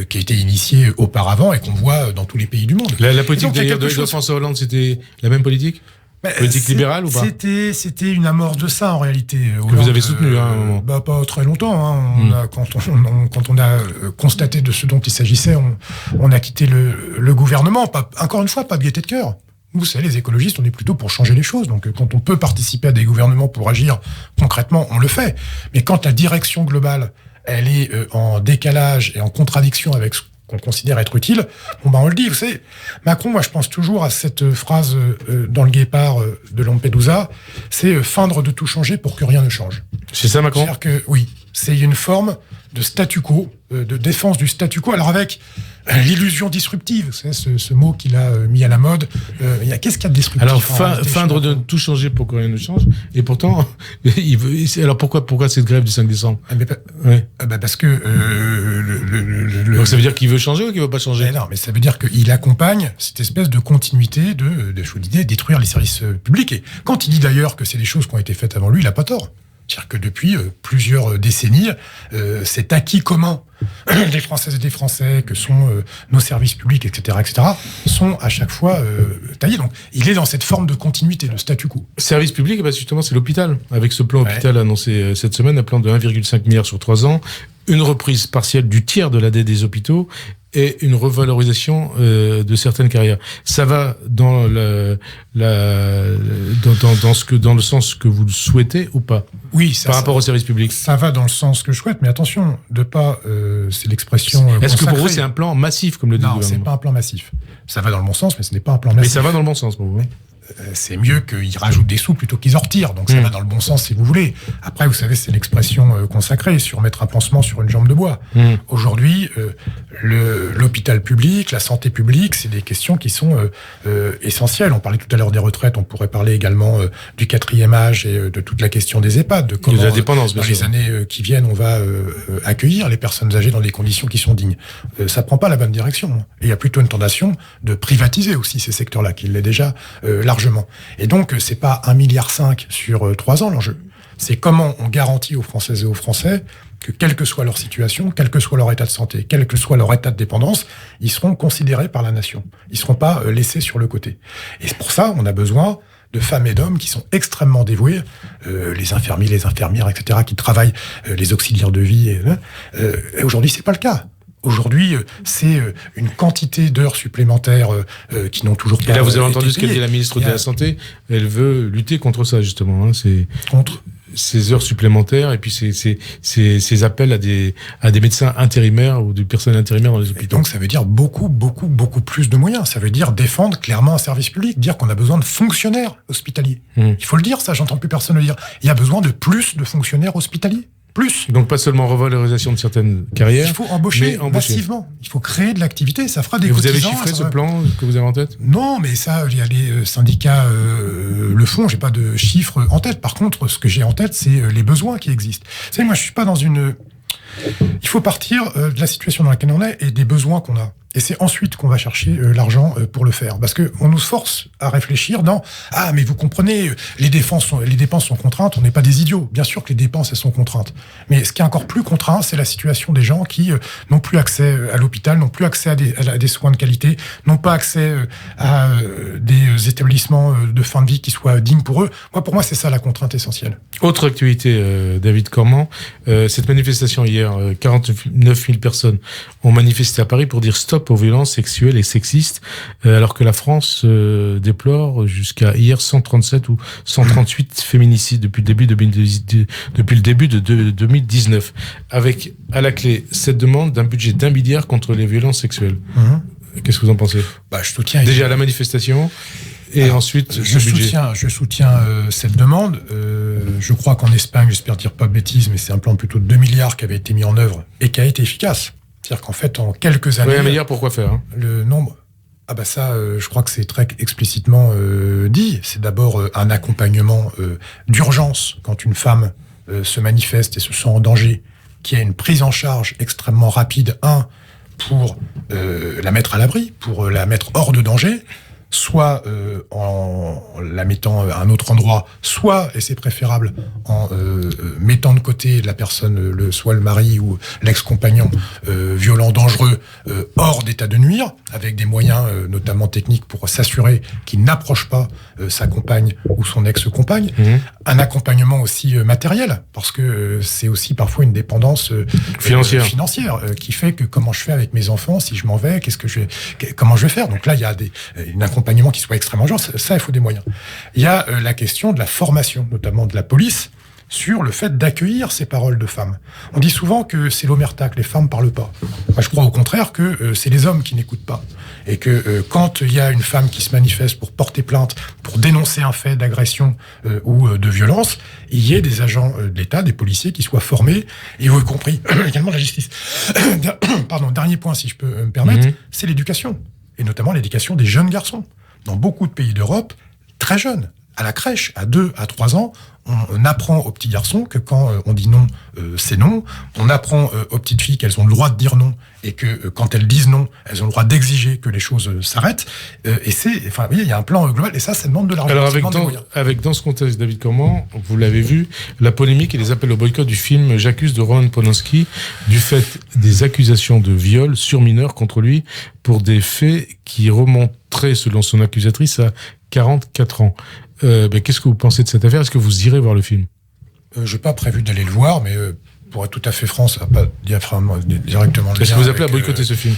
qui a été initiée auparavant et qu'on voit dans tous les pays du monde. La politique d'ailleurs de François Hollande, c'était la même politique ? Politique libérale ou pas ? C'était une amorce de ça en réalité. Que vous avez soutenu à un moment. Pas très longtemps. Hein. Quand on a constaté de ce dont il s'agissait, on a quitté le gouvernement. Encore une fois, pas de gaieté de cœur. Vous savez, les écologistes, on est plutôt pour changer les choses. Donc, quand on peut participer à des gouvernements pour agir concrètement, on le fait. Mais quand la direction globale, elle est en décalage et en contradiction avec ce qu'on considère être utile, on le dit. Vous savez, Macron, moi, je pense toujours à cette phrase dans le Guépard de Lampedusa, c'est feindre de tout changer pour que rien ne change. C'est ça, Macron ? C'est-à-dire que, oui, c'est une forme de statu quo, de défense du statu quo, alors avec l'illusion disruptive, c'est ce mot qu'il a mis à la mode. Qu'est-ce qu'il y a de disruptif ? Alors, feindre de tout changer pour que rien ne change, et pourtant, il veut. Alors pourquoi cette grève du 5 décembre ? Parce que donc ça veut dire qu'il veut changer ou qu'il veut pas changer ? Non, mais ça veut dire qu'il accompagne cette espèce de continuité de l'idée de détruire les services publics. Et quand il dit d'ailleurs que c'est des choses qui ont été faites avant lui, il a pas tort. C'est-à-dire que depuis plusieurs décennies, cet acquis commun des Françaises et des Français, que sont nos services publics, etc., sont à chaque fois taillés. Donc, il est dans cette forme de continuité, de statu quo. Service public, justement, c'est l'hôpital. Avec ce plan hôpital annoncé cette semaine, un plan de 1,5 milliard sur 3 ans, une reprise partielle du tiers de la dette des hôpitaux et une revalorisation de certaines carrières. Ça va dans le sens que vous le souhaitez ou pas ? Oui, par rapport au service public. Ça va dans le sens que je souhaite, mais attention, de pas, c'est l'expression. Est-ce que pour vous c'est un plan massif comme le dit le gouvernement ? Non, c'est pas un plan massif. Ça va dans le bon sens, mais ce n'est pas un plan massif. Mais ça va dans le bon sens pour vous ? C'est mieux qu'ils rajoutent des sous plutôt qu'ils en retirent. Donc ça va dans le bon sens si vous voulez. Après, vous savez, c'est l'expression consacrée, surmettre un pansement sur une jambe de bois. Aujourd'hui, l'hôpital public, la santé publique, c'est des questions qui sont essentielles. On parlait tout à l'heure des retraites, on pourrait parler également du 4e âge et de toute la question des EHPAD, de comment de la dépendance, dans les années qui viennent, on va accueillir les personnes âgées dans des conditions qui sont dignes. Ça prend pas la bonne direction. Et il y a plutôt une tentation de privatiser aussi ces secteurs-là, qui l'est déjà largement. Et donc, c'est pas 1,5 milliard sur 3 ans l'enjeu. C'est comment on garantit aux Françaises et aux Français que, quelle que soit leur situation, quel que soit leur état de santé, quel que soit leur état de dépendance, ils seront considérés par la nation. Ils seront pas laissés sur le côté. Et pour ça, on a besoin de femmes et d'hommes qui sont extrêmement dévoués, les infirmiers, les infirmières, etc., qui travaillent, les auxiliaires de vie. Et aujourd'hui, c'est pas le cas. Aujourd'hui, c'est une quantité d'heures supplémentaires qui n'ont toujours pas. Et là, vous avez entendu ce qu'elle dit la ministre de la Santé. Elle veut lutter contre ça, justement. C'est contre ces heures supplémentaires et puis ces appels à des médecins intérimaires ou des personnes intérimaires dans les hôpitaux. Et donc, ça veut dire beaucoup plus de moyens. Ça veut dire défendre clairement un service public, dire qu'on a besoin de fonctionnaires hospitaliers. Il faut le dire, ça, j'entends plus personne le dire. Il y a besoin de plus de fonctionnaires hospitaliers. Plus. Donc pas seulement revalorisation de certaines carrières. Il faut embaucher massivement. Il faut créer de l'activité. Ça fera des cotisants. Vous avez chiffré ce plan que vous avez en tête ? Non, mais ça, il y a les syndicats le font. J'ai pas de chiffres en tête. Par contre, ce que j'ai en tête, c'est les besoins qui existent. Vous savez, moi, je suis pas dans une. Il faut partir de la situation dans laquelle on est et des besoins qu'on a. Et c'est ensuite qu'on va chercher l'argent pour le faire. Parce que on nous force à réfléchir dans « Ah, mais vous comprenez, les dépenses sont contraintes, on n'est pas des idiots. » Bien sûr que les dépenses, elles sont contraintes. Mais ce qui est encore plus contraint, c'est la situation des gens qui n'ont plus accès à l'hôpital, n'ont plus accès à des soins de qualité, n'ont pas accès à des établissements de fin de vie qui soient dignes pour eux. Pour moi, c'est ça la contrainte essentielle. Autre actualité, David Cormand. Cette manifestation hier, 49 000 personnes ont manifesté à Paris pour dire stop aux violences sexuelles et sexistes, alors que la France déplore jusqu'à hier 137 ou 138 féminicides depuis le début de 2019, avec à la clé cette demande d'un budget d'1 milliard contre les violences sexuelles. Qu'est-ce que vous en pensez ? Je soutiens déjà la manifestation. Et ensuite, je soutiens cette demande. Je crois qu'en Espagne, j'espère dire pas de bêtises, mais c'est un plan plutôt de 2 milliards qui avait été mis en œuvre et qui a été efficace. C'est-à-dire qu'en fait, en quelques années... Oui, 1 milliard, pourquoi faire le nombre... je crois que c'est très explicitement dit. C'est d'abord un accompagnement d'urgence quand une femme se manifeste et se sent en danger, qui a une prise en charge extrêmement rapide, pour la mettre à l'abri, pour la mettre hors de danger, 2, pour la mettre en soit en la mettant à un autre endroit, soit, et c'est préférable, en mettant de côté la personne, soit le mari ou l'ex-compagnon violent, dangereux, hors d'état de nuire, avec des moyens notamment techniques pour s'assurer qu'il n'approche pas sa compagne ou son ex-compagne. Un accompagnement aussi matériel, parce que c'est aussi parfois une dépendance financière qui fait que comment je fais avec mes enfants si je m'en vais, comment je vais faire. Donc là, il y a un accompagnement qui soit extrêmement urgent. Ça, il faut des moyens. Il y a la question de la formation, notamment de la police, sur le fait d'accueillir ces paroles de femmes. On dit souvent que c'est l'omerta, que les femmes parlent pas. Moi, je crois au contraire que c'est les hommes qui n'écoutent pas. Et que quand il y a une femme qui se manifeste pour porter plainte, pour dénoncer un fait d'agression ou de violence, il y ait des agents de l'État, des policiers qui soient formés, et y compris également la justice. Pardon, dernier point, si je peux me permettre, c'est l'éducation. Et notamment l'éducation des jeunes garçons. Dans beaucoup de pays d'Europe, très jeunes, à la crèche, à 2, à 3 ans, on apprend aux petits garçons que quand on dit non, c'est non. On apprend aux petites filles qu'elles ont le droit de dire non et que quand elles disent non, elles ont le droit d'exiger que les choses s'arrêtent. Et il y a un plan global et ça demande de l'argent. Alors dans ce contexte, David Cormand, vous l'avez vu, la polémique et les appels au boycott du film J'accuse de Roman Polanski du fait des accusations de viol sur mineurs contre lui pour des faits qui remonteraient, selon son accusatrice, à 44 ans. Qu'est-ce que vous pensez de cette affaire? Est-ce que vous irez voir le film? Je n'ai pas prévu d'aller le voir, mais pour être tout à fait franc, ça n'a pas directement le lien. Est-ce que vous appelez à boycotter ce film?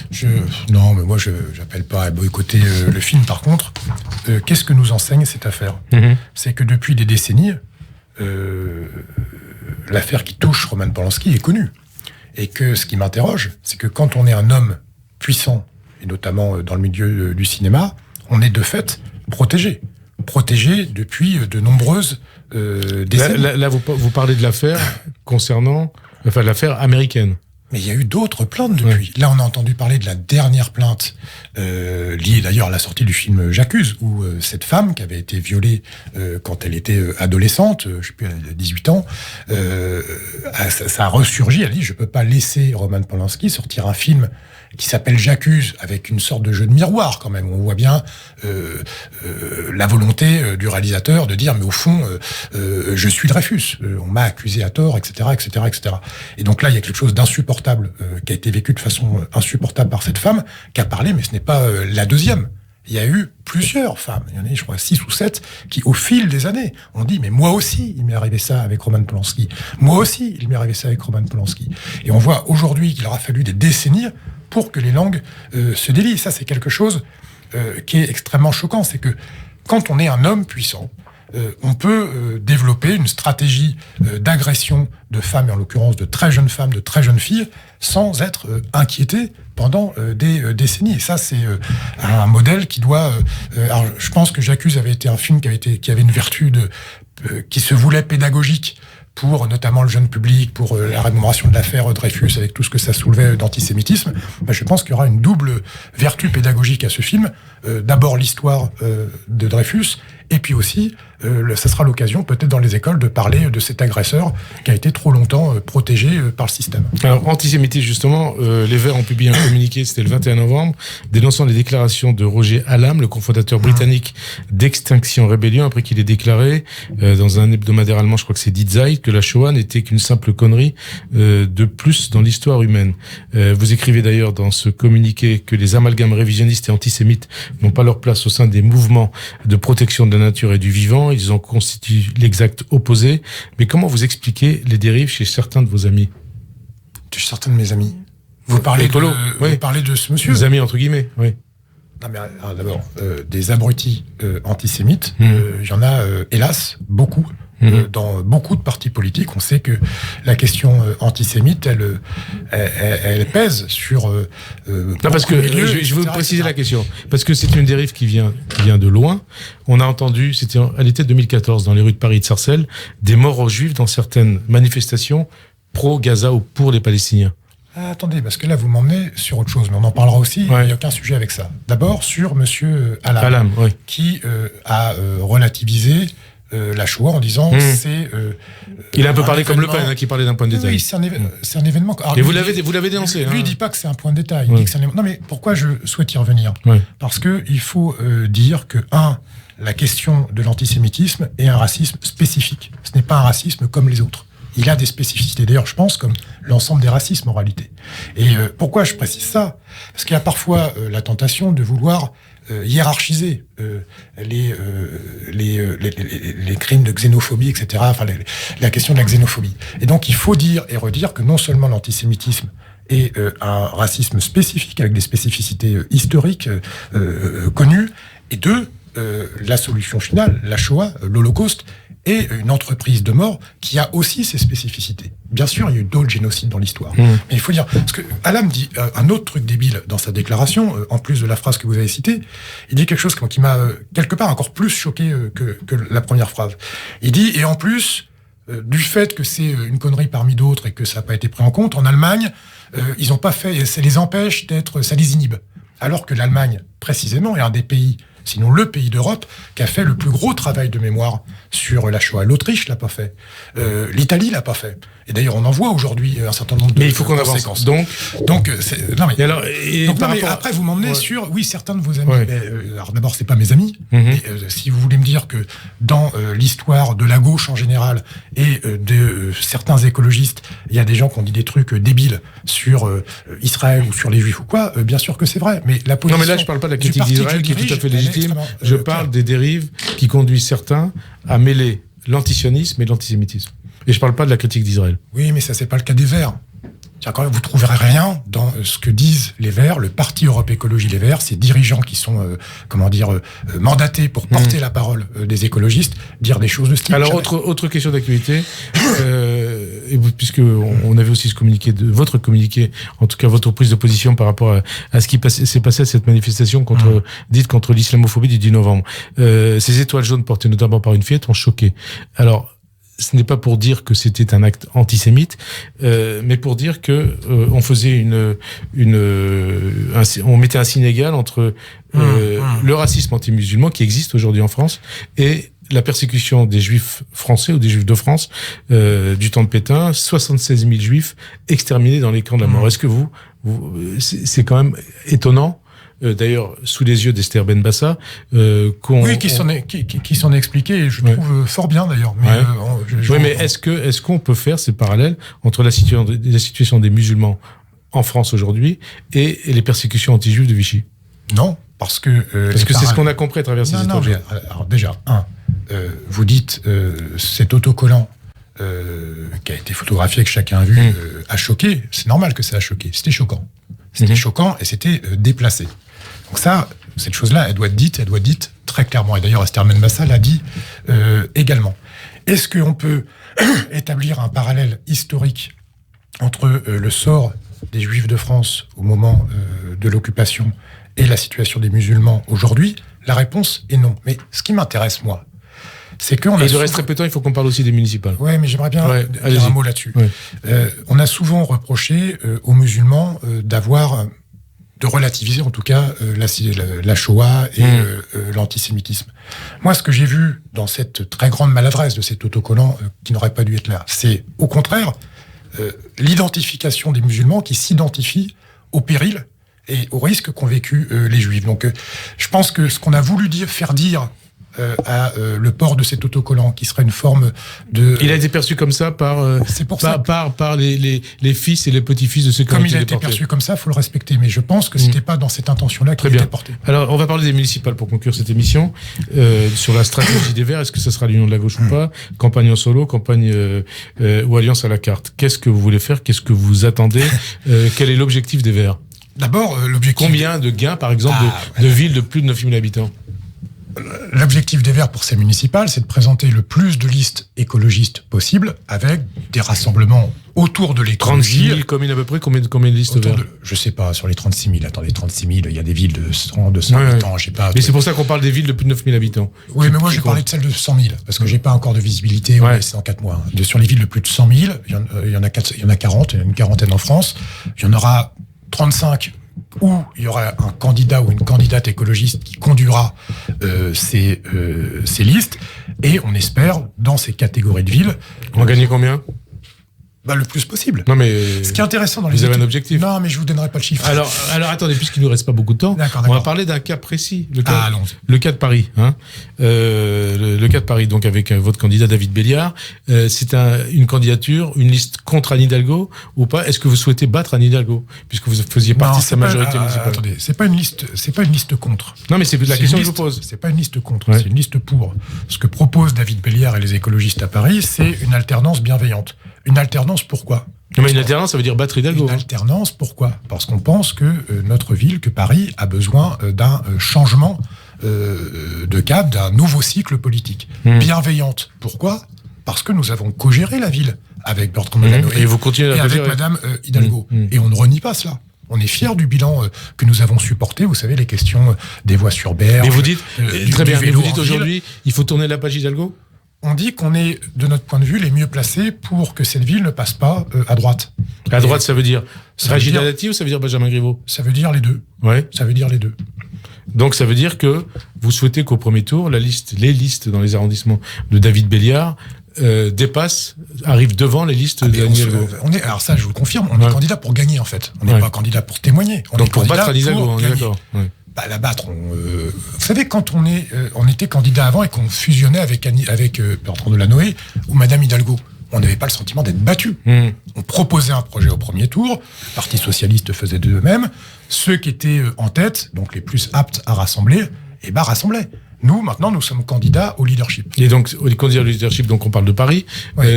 Non, mais moi, je n'appelle pas à boycotter le film. Par contre, qu'est-ce que nous enseigne cette affaire? C'est que depuis des décennies, l'affaire qui touche Roman Polanski est connue. Et que ce qui m'interroge, c'est que quand on est un homme puissant, et notamment dans le milieu du cinéma, on est de fait protégé depuis de nombreuses décennies. Là, vous parlez de l'affaire concernant l'affaire américaine. Mais il y a eu d'autres plaintes depuis. Là, on a entendu parler de la dernière plainte liée d'ailleurs à la sortie du film J'accuse, où cette femme qui avait été violée quand elle était adolescente, je sais plus, elle a 18 ans, ça a ressurgi. Elle dit, je peux pas laisser Roman Polanski sortir un film qui s'appelle J'accuse, avec une sorte de jeu de miroir quand même. On voit bien la volonté du réalisateur de dire, mais au fond, je suis Dreyfus, on m'a accusé à tort, etc., etc., etc. Et donc là, il y a quelque chose d'insupportable qui a été vécu de façon insupportable par cette femme, qui a parlé, mais ce n'est pas la deuxième. Il y a eu plusieurs femmes, il y en a, je crois, 6 ou 7, qui, au fil des années, ont dit, mais moi aussi, il m'est arrivé ça avec Roman Polanski. Moi aussi, il m'est arrivé ça avec Roman Polanski. Et on voit aujourd'hui qu'il aura fallu des décennies pour que les langues se délient. Ça, c'est quelque chose qui est extrêmement choquant. C'est que quand on est un homme puissant, on peut développer une stratégie d'agression de femmes, et en l'occurrence de très jeunes femmes, de très jeunes filles, sans être inquiété pendant des décennies. Et ça, c'est un modèle qui doit... alors, je pense que J'accuse avait été un film qui avait une vertu qui se voulait pédagogique, pour notamment le jeune public, pour la rémémoration de l'affaire Dreyfus, avec tout ce que ça soulevait d'antisémitisme. Je pense qu'il y aura une double vertu pédagogique à ce film. D'abord l'histoire de Dreyfus, et puis aussi, ça sera l'occasion, peut-être dans les écoles, de parler de cet agresseur qui a été trop longtemps protégé par le système. Alors, antisémitisme, justement, les Verts ont publié un communiqué, c'était le 21 novembre, dénonçant les déclarations de Roger Hallam, le cofondateur britannique d'Extinction Rebellion, après qu'il ait déclaré, dans un hebdomadaire allemand, je crois que c'est Die Zeit, que la Shoah n'était qu'une simple connerie de plus dans l'histoire humaine. Vous écrivez d'ailleurs dans ce communiqué que les amalgames révisionnistes et antisémites n'ont pas leur place au sein des mouvements de protection de la nature et du vivant. Ils en constituent l'exact opposé. Mais comment vous expliquez les dérives chez certains de vos amis? Chez certains de mes amis. Vous parlez de ce monsieur? Des amis entre guillemets, oui. Non mais d'abord, des abrutis antisémites, il y en a, hélas, beaucoup. Dans beaucoup de partis politiques, on sait que la question antisémite, elle pèse sur. Non, parce que je veux préciser la question, parce que c'est une dérive qui vient de loin. On a entendu, c'était à l'été 2014, dans les rues de Paris et de Sarcelles, des morts aux Juifs dans certaines manifestations pro-Gaza ou pour les Palestiniens. Ah, attendez, parce que là, vous m'emmenez sur autre chose, mais on en parlera aussi, il n'y a aucun sujet avec ça. D'abord, sur monsieur Hallam, qui a relativisé la Shoah en disant c'est... il a un peu parlé comme Le Pen, qui parlait d'un point de détail. Oui, c'est un événement... Alors, et vous l'avez dénoncé. Lui, il dit pas que c'est un point de détail. Il dit que c'est un événement. Non, mais pourquoi je souhaite y revenir ? Parce qu'il faut dire que, la question de l'antisémitisme est un racisme spécifique. Ce n'est pas un racisme comme les autres. Il a des spécificités, d'ailleurs, je pense, comme l'ensemble des racismes en réalité. Et pourquoi je précise ça ? Parce qu'il y a parfois la tentation de vouloir hiérarchiser les crimes de xénophobie, etc. Enfin, la question de la xénophobie. Et donc, il faut dire et redire que non seulement l'antisémitisme est un racisme spécifique, avec des spécificités historiques connues, et deux, la solution finale, la Shoah, l'Holocauste, est une entreprise de mort qui a aussi ses spécificités. Bien sûr, il y a eu d'autres génocides dans l'histoire. Mais il faut dire... Parce que Hallam dit un autre truc débile dans sa déclaration, en plus de la phrase que vous avez citée. Il dit quelque chose qui m'a quelque part encore plus choqué que la première phrase. Il dit, et en plus, du fait que c'est une connerie parmi d'autres et que ça n'a pas été pris en compte, en Allemagne, ils n'ont pas fait... Ça les empêche d'être... Ça les inhibe. Alors que l'Allemagne, précisément, est un des pays... sinon le pays d'Europe, qui a fait le plus gros travail de mémoire sur la Shoah. L'Autriche l'a pas fait. L'Italie l'a pas fait. Et d'ailleurs, on en voit aujourd'hui un certain nombre de conséquences. Mais il faut qu'on avance. Donc non, mais, et alors, après, vous m'emmenez sur... Oui, certains de vos amis... alors d'abord, c'est pas mes amis. Mais, si vous voulez me dire que dans l'histoire de la gauche en général et de certains écologistes, il y a des gens qui ont dit des trucs débiles sur Israël ou sur les Juifs ou quoi, bien sûr que c'est vrai. Mais la position... Non, mais là, je parle pas de la critique d'Israël qui est tout à fait légitime. Je parle des dérives qui conduisent certains à mêler l'antisionisme et l'antisémitisme. Et je parle pas de la critique d'Israël. Oui, mais ça, c'est pas le cas des Verts. Quand même, vous trouverez rien dans ce que disent les Verts, le Parti Europe Écologie Les Verts, ces dirigeants qui sont, mandatés pour porter la parole des écologistes, dire des choses de ce type. Alors, autre question d'actualité, puisque on avait aussi votre communiqué, en tout cas votre prise de position par rapport à ce qui s'est passé à cette manifestation dite contre l'islamophobie du 10 novembre. Ces étoiles jaunes portées notamment par une fillette ont choqué. Alors, ce n'est pas pour dire que c'était un acte antisémite, mais pour dire que on faisait on mettait un signe égal entre le racisme anti-musulman qui existe aujourd'hui en France et la persécution des juifs français ou des juifs de France du temps de Pétain, 76 000 juifs exterminés dans les camps de la mort. Est-ce que c'est quand même étonnant? D'ailleurs, sous les yeux d'Esther Benbassa, qui s'en est expliqué, je trouve fort bien d'ailleurs. Mais est-ce qu'on peut faire ces parallèles entre la situation des musulmans en France aujourd'hui et les persécutions anti-juives de Vichy? Non, parce que c'est ce qu'on a compris à travers ces étoiles. Alors déjà, vous dites cet autocollant qui a été photographié, que chacun a vu, a choqué. C'est normal que ça a choqué. C'était choquant. C'était choquant et c'était déplacé. Donc ça, cette chose-là, elle doit être dite très clairement. Et d'ailleurs, Esther Benbassa l'a dit également. Est-ce qu'on peut établir un parallèle historique entre le sort des Juifs de France au moment de l'occupation et la situation des musulmans aujourd'hui? La réponse est non. Mais ce qui m'intéresse, moi, c'est qu'on a... Et il reste très peu de temps, il faut qu'on parle aussi des municipales. Oui, mais j'aimerais bien dire un mot là-dessus. On a souvent reproché aux musulmans de relativiser en tout cas la Shoah et l'antisémitisme. Moi, ce que j'ai vu dans cette très grande maladresse de cet autocollant qui n'aurait pas dû être là, c'est au contraire l'identification des musulmans qui s'identifient au péril et aux risques qu'ont vécu les Juifs. Donc, je pense que ce qu'on a voulu faire dire à le port de cet autocollant, qui serait une forme de... Il a été perçu comme ça par les fils et les petits-fils de ceux qui ont été déportés. Comme il a été perçu comme ça, il faut le respecter. Mais je pense que c'était pas dans cette intention-là qu'il était porté. Alors, on va parler des municipales pour conclure cette émission. Sur la stratégie des Verts, est-ce que ça sera l'union de la gauche ou pas? Campagne en solo, campagne ou alliance à la carte? Qu'est-ce que vous voulez faire? Qu'est-ce que vous attendez? Quel est l'objectif des Verts? D'abord, l'objectif... Combien de gains, par exemple, de villes de plus de 9 000 habitants? L'objectif des Verts pour ces municipales, c'est de présenter le plus de listes écologistes possible, avec des rassemblements autour de l'écologie. 36 000 communes à peu près, combien de listes Verts? Je sais pas, sur les 36 000. Attendez, 36 000, il y a des villes de 100, 200 habitants. J'ai pas. Mais c'est pour ça qu'on parle des villes de plus de 9 000 habitants. Oui, mais moi j'ai parlé de celles de 100 000, parce que j'ai pas encore de visibilité, c'est en 4 mois. Sur les villes de plus de 100 000, il y en a 40, il y en a une quarantaine en France. Il y en aura 35 où il y aura un candidat ou une candidate écologiste qui conduira ces listes, et on espère, dans ces catégories de villes... On va gagner combien ? Le plus possible. Non, mais ce qui est intéressant dans vous avez un objectif. Non, mais je vous donnerai pas le chiffre. Alors attendez, puisqu'il nous reste pas beaucoup de temps, d'accord. On va parler d'un cas précis. Le cas de Paris. Hein. Le cas de Paris, donc avec votre candidat David Béliard. C'est une candidature, une liste contre Anne Hidalgo ou pas ? Est-ce que vous souhaitez battre Anne Hidalgo puisque vous faisiez partie de sa majorité municipale ? Attendez, c'est pas une liste contre. Non, mais c'est la question que je vous pose. C'est pas une liste contre, c'est une liste pour. Ce que propose David Béliard et les écologistes à Paris, c'est une alternance bienveillante. Une alternance, pourquoi ? Non, mais une alternance, ça veut dire battre Hidalgo. Une alternance, pourquoi ? Parce qu'on pense que notre ville, que Paris, a besoin d'un changement de cap, d'un nouveau cycle politique. Bienveillante, pourquoi ? Parce que nous avons co-géré la ville avec Bertrand Delanoë et vous continuez à avec Madame Hidalgo. Et on ne renie pas cela. On est fiers du bilan que nous avons supporté. Vous savez, les questions des voies sur berge. Mais vous dites, très bien, mais vous dites aujourd'hui, aujourd'hui, il faut tourner la page Hidalgo ? On dit qu'on est, de notre point de vue, les mieux placés pour que cette ville ne passe pas à droite. À droite, ça veut dire Rachida Dati ou ça veut dire Benjamin Griveaux ? Ça veut dire les deux. Ouais. Ça veut dire les deux. Donc ça veut dire que vous souhaitez qu'au premier tour, les listes dans les arrondissements de David Béliard arrivent devant les listes d'Anne Hidalgo. Alors ça, je vous le confirme, on est candidat pour gagner en fait. On n'est pas candidat pour témoigner. Donc pour battre Anne Hidalgo, on est d'accord. La battre. Vous savez, quand on était candidat avant et qu'on fusionnait avec Bertrand Delanoë ou Madame Hidalgo, on n'avait pas le sentiment d'être battu. On proposait un projet au premier tour, le Parti socialiste faisait de même. Ceux qui étaient en tête, donc les plus aptes à rassembler, rassemblaient. Nous, maintenant, nous sommes candidats au leadership. Et donc, les candidats au leadership, donc on parle de Paris.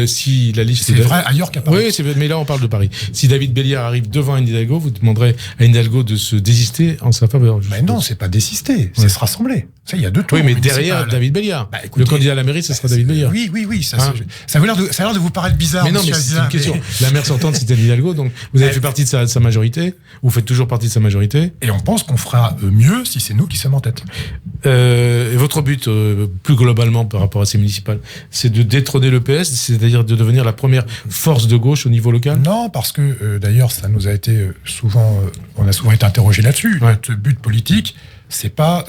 Si la liste c'est vrai ailleurs qu'à Paris. Oui, mais là, on parle de Paris. Si David Béliard arrive devant Anne Hidalgo, vous demanderez à Anne Hidalgo de se désister en sa faveur. Mais non, c'est pas désister, c'est se rassembler. Ça, il y a deux tours. Oui, mais derrière David Béliard. Le candidat à la mairie, ce sera David Béliard. Oui. Ça a l'air de vous paraître bizarre. Mais non, mais c'est une question. La maire sortante, c'était Anne Hidalgo, donc vous avez fait partie de sa majorité. Vous faites toujours partie de sa majorité. Et on pense qu'on fera mieux si c'est nous qui sommes en tête. Et votre but, plus globalement par rapport à ces municipales, c'est de détrôner le PS, c'est-à-dire de devenir la première force de gauche au niveau local ? Non, parce que d'ailleurs, ça nous a été souvent, on a souvent été interrogé là-dessus. Notre but politique, c'est pas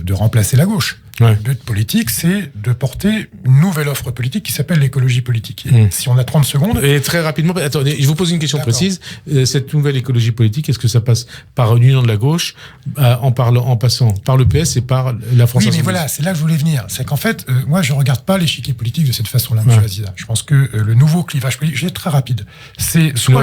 de remplacer la gauche. Le but politique, c'est de porter une nouvelle offre politique qui s'appelle l'écologie politique. Si on a 30 secondes... Et très rapidement, attendez, je vous pose une question précise. Cette nouvelle écologie politique, est-ce que ça passe par une union de la gauche, en passant par le PS et par la France Insoumise ? Oui, mais voilà, c'est là que je voulais venir. C'est qu'en fait, moi, je regarde pas l'échiquier politique de cette façon-là, M. Azida. Je pense que le nouveau clivage politique, je vais être très rapide, c'est soit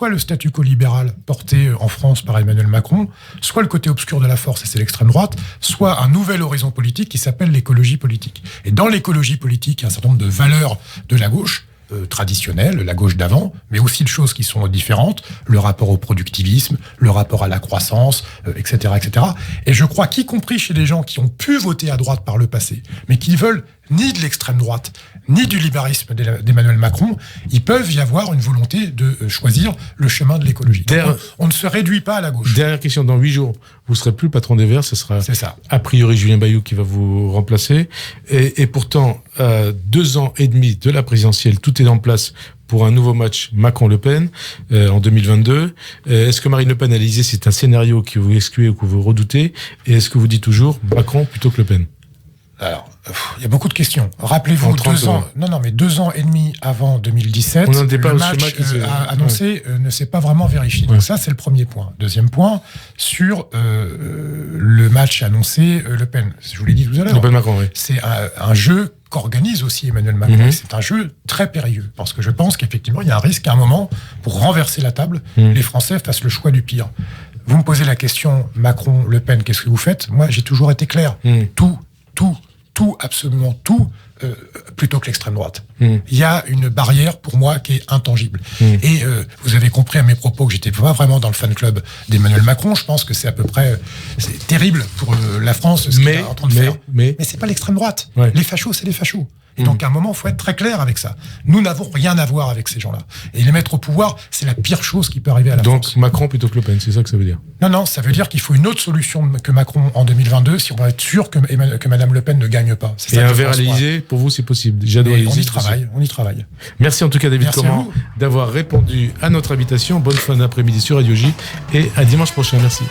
le statu quo libéral porté en France par Emmanuel Macron, soit le côté obscur de la force, et c'est l'extrême droite, soit un nouvel horizon politique qui s'appelle l'écologie politique. Et dans l'écologie politique, il y a un certain nombre de valeurs de la gauche traditionnelle, la gauche d'avant, mais aussi de choses qui sont différentes, le rapport au productivisme, le rapport à la croissance, etc., etc. Et je crois qu'y compris chez les gens qui ont pu voter à droite par le passé, mais qui veulent ni de l'extrême droite, ni du libéralisme d'Emmanuel Macron, il peut y avoir une volonté de choisir le chemin de l'écologie. On ne se réduit pas à la gauche. Dernière question, dans 8 jours, vous ne serez plus patron des Verts, ce sera a priori Julien Bayou qui va vous remplacer. Et pourtant, 2 ans et demi de la présidentielle, tout est en place pour un nouveau match Macron-Le Pen en 2022. Est-ce que Marine Le Pen à l'Élysée, c'est un scénario que vous excluez ou que vous redoutez ? Et est-ce que vous dites toujours Macron plutôt que Le Pen ? Alors, il y a beaucoup de questions. Rappelez-vous, 2 ans et demi avant 2017, le match annoncé ne s'est pas vraiment vérifié. Donc ça, c'est le premier point. Deuxième point, sur le match annoncé Le Pen. Je vous l'ai dit tout à l'heure. Le Pen-Macron, oui. C'est un jeu qu'organise aussi Emmanuel Macron. C'est un jeu très périlleux, parce que je pense qu'effectivement, il y a un risque qu'à un moment, pour renverser la table, les Français fassent le choix du pire. Vous me posez la question, Macron, Le Pen, qu'est-ce que vous faites ? Moi, j'ai toujours été clair. Tout, absolument tout, plutôt que l'extrême droite. Il y a une barrière pour moi qui est intangible. Et vous avez compris à mes propos que j'étais pas vraiment dans le fan club d'Emmanuel Macron. Je pense que c'est à peu près terrible pour la France ce qu'il est en train de faire. Mais c'est pas l'extrême droite. Les fachos, c'est les fachos. Et donc, à un moment, il faut être très clair avec ça. Nous n'avons rien à voir avec ces gens-là. Et les mettre au pouvoir, c'est la pire chose qui peut arriver à la France. Donc Macron plutôt que Le Pen, c'est ça que ça veut dire? Non, ça veut dire qu'il faut une autre solution que Macron en 2022 si on va être sûr que Madame Le Pen ne gagne pas. C'est et ça un verre à l'Élysée, pour vous, c'est possible? On y travaille. Merci en tout cas, David Comment, d'avoir répondu à notre invitation. Bonne fin d'après-midi sur Radio J et à dimanche prochain. Merci.